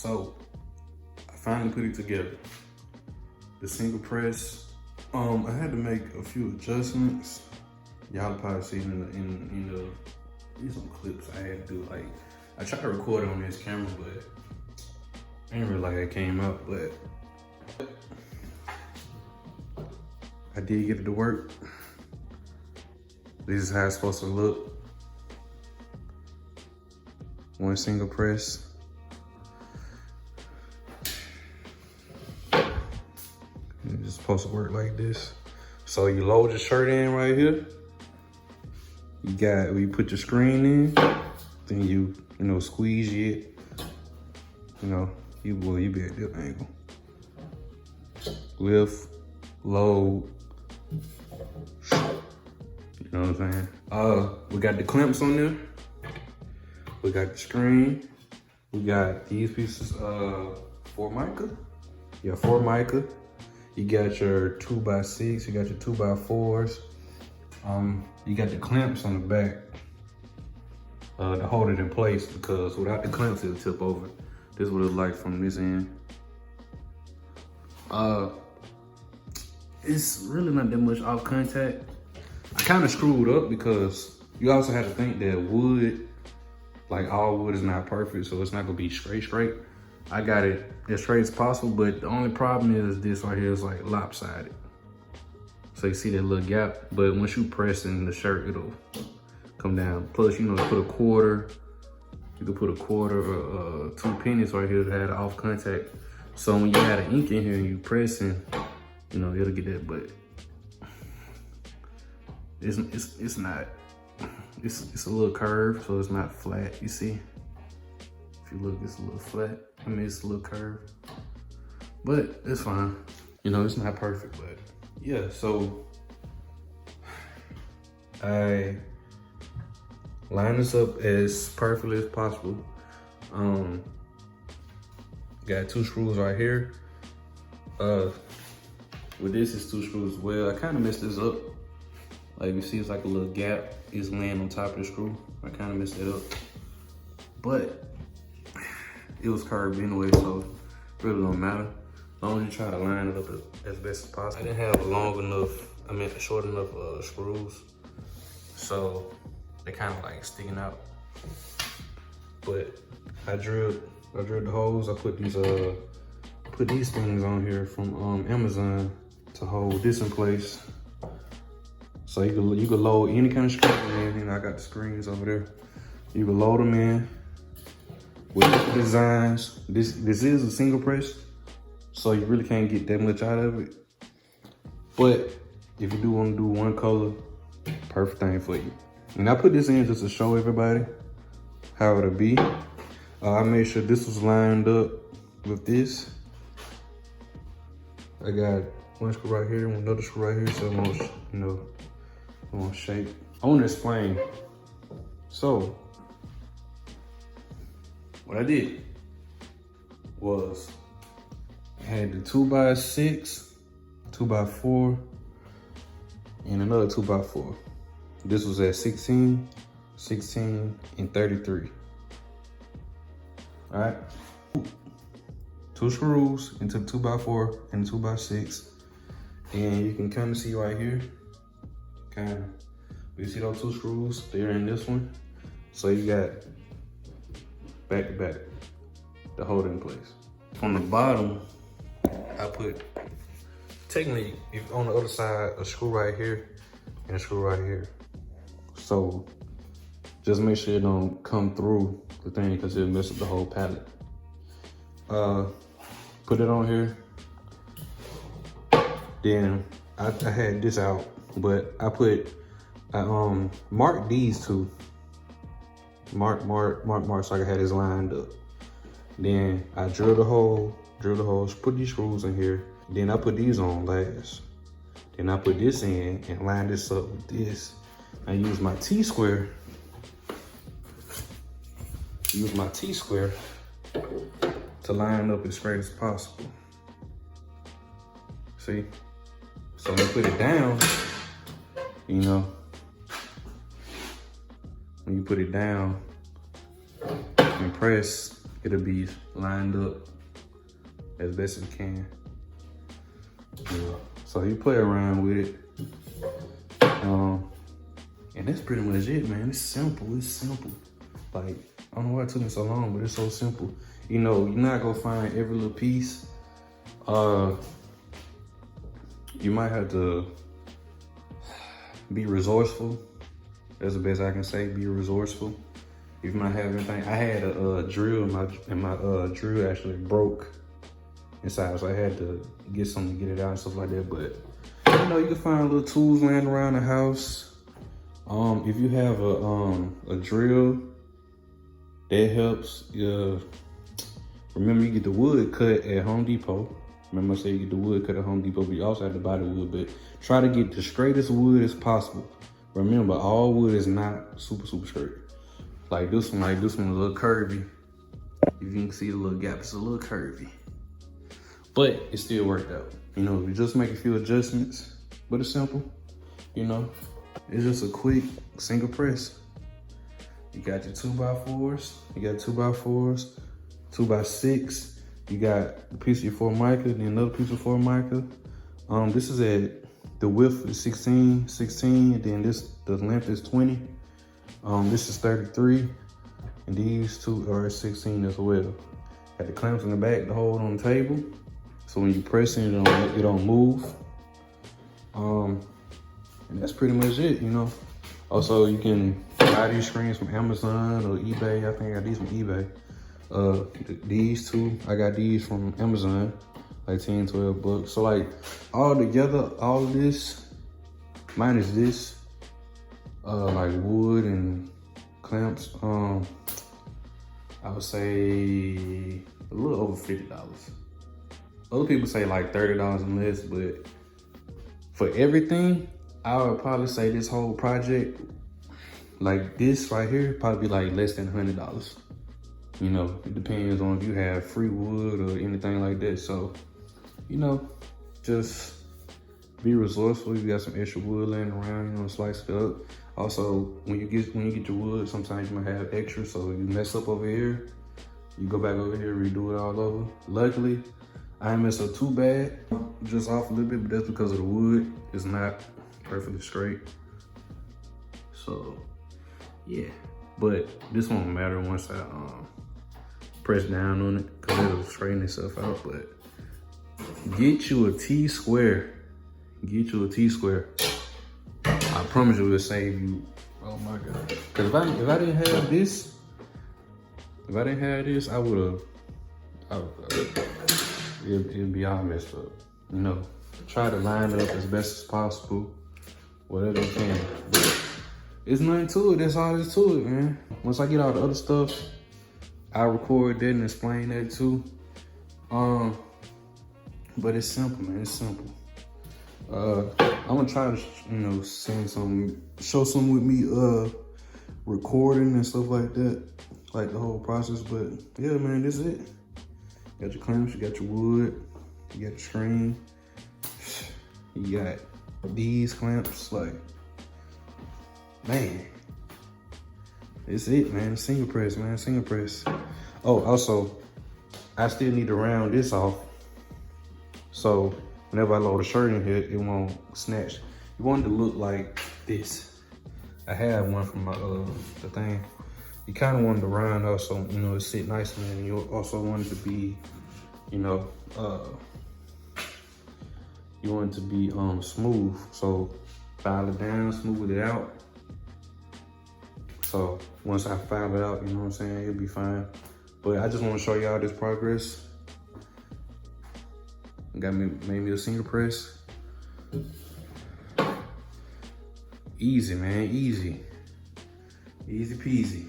So I finally put it together. The single press. I had to make a few adjustments. Y'all probably seen in the these some clips I had to do. Like I tried to record it on this camera, but I didn't really like it came out. But I did get it to work. This is how it's supposed to look. One single press. It's supposed to work like this. So you load your shirt in right here. You put your screen in, then you squeeze it. You be at this angle. Lift, load. You know what I'm saying? We got the clamps on there. We got the screen. We got these pieces, Formica. Yeah, Formica. You got your 2x6, you got your 2x4s. You got the clamps on the back to hold it in place, because without the clamps it'll tip over. This is what it's like from this end. It's really not that much off contact. I kind of screwed up because you also have to think that wood, like all wood is not perfect, so it's not gonna be straight. I got it as straight as possible, but the only problem is this right here is like lopsided. So you see that little gap, but once you press in the shirt, it'll come down. Plus, you put a quarter, you can put a quarter or 2 pennies right here to have off contact. So when you have the ink in here and you pressing, it'll get that, but it's not, it's a little curved, so it's not flat, you see? If you look, it's a little flat. It's a little curved, but it's fine. It's not perfect, but yeah, so I line this up as perfectly as possible. Got 2 screws right here. With this, it's 2 screws as well. I kind of messed this up. Like you see, it's like a little gap is laying on top of the screw. I kind of messed it up, but it was curved anyway, so it really don't matter. As long as you try to line it up as best as possible. I didn't have short enough screws, so they kind of like sticking out. But I drilled the holes. I put these things on here from Amazon to hold this in place. So you can load any kind of screw in. I got the screens over there. You can load them in with different designs. This is a single press, so you really can't get that much out of it. But if you do want to do one color, perfect thing for you. And I put this in just to show everybody how it'll be. I made sure this was lined up with this. I got one screw right here and another screw right here, so it won't shake. I want to explain. So what I did was I had the 2x6, 2x4, and another 2x4. This was at 16, 16, and 33. All right. 2 screws into the 2x4 and 2x6. And you can kind of see right here, you see those 2 screws? They're in this one. So you got back to back to hold it in place. On the bottom, I put, technically, if on the other side, a screw right here and a screw right here. So just make sure it don't come through the thing, because it'll mess up the whole palette. Put it on here. Then I had this out, but I marked these 2. Mark, so I can have this lined up. Then I drilled the holes, put these screws in here. Then I put these on last. Then I put this in and line this up with this. I use my T-square. To line up as straight as possible. See? So when you put it down, when you put it down and press, it'll be lined up as best as it can. Yeah. So you play around with it. And that's pretty much it, man. It's simple, it's simple. Like, I don't know why it took me so long, but it's so simple. You know, you're not gonna find every little piece. You might have to be resourceful. That's the best I can say, be resourceful. You might have everything. I had a drill, and my drill actually broke inside, so I had to get something to get it out and stuff like that. But you know, you can find little tools laying around the house. If you have a drill, that helps. Remember, you get the wood cut at Home Depot. Remember I said you get the wood cut at Home Depot, but you also have to buy the wood. But try to get the straightest wood as possible. Remember, all wood is not super straight. Like this one, a little curvy. If you can see the little gap, it's a little curvy. But it still worked out. You know, we just make a few adjustments, but it's simple, you know. It's just a quick single press. You got your 2x4s, you got 2x4s, 2x6, you got a piece of your Formica, then another piece of Formica. This is at, the width is 16, and then the length is 20. This is 33, and these two are 16 as well. Got the clamps in the back to hold on the table. So when you press it, it don't move. And that's pretty much it, you know. Also, you can buy these screens from Amazon or eBay. I think I got these from eBay. These two, I got these from Amazon, like 10, 12 bucks. So like all together, all of this, minus this, like wood and clamps, I would say a little over $50. Other people say like $30 and less, but for everything, I would probably say this whole project, like this right here, probably be like less than $100. You know, it depends on if you have free wood or anything like that. So, you know, just be resourceful. You got some extra wood laying around, you know, slice it up. Also, when you get your wood, sometimes you might have extra. So if you mess up over here, you go back over here, redo it all over. Luckily, I ain't messed up too bad, just off a little bit, but that's because of the wood. It's not perfectly straight. So, yeah. But this won't matter once I press down on it, because it'll straighten itself out. But get you a T-square. Get you a T-square. I promise you it'll save you. Oh my God. Because if I didn't have this, I would've, it'd be all messed up. You know, try to line it up as best as possible, whatever you can. But it's nothing to it, that's all there's to it, man. Once I get all the other stuff, I'll record that and explain that too. But it's simple, man, it's simple. I'm gonna try to, you know, show some with me recording and stuff like that, like the whole process. But yeah, man, this is it. You got your clamps, you got your wood, you got your screen, you got these clamps. Like, man, it's it, man. Single press, man, single press. Oh, also, I still need to round this off, so whenever I load a shirt in here, it won't snatch. You want it to look like this. I have one from my the thing. You kind of wanted to round off so, you know, it sit nicely, and you also want it to be, you know, you want it to be smooth. So file it down, smooth it out. So once I file it out, you know what I'm saying, it'll be fine. But I just want to show y'all this progress. Made me a single press. Easy, man, easy. Easy peasy.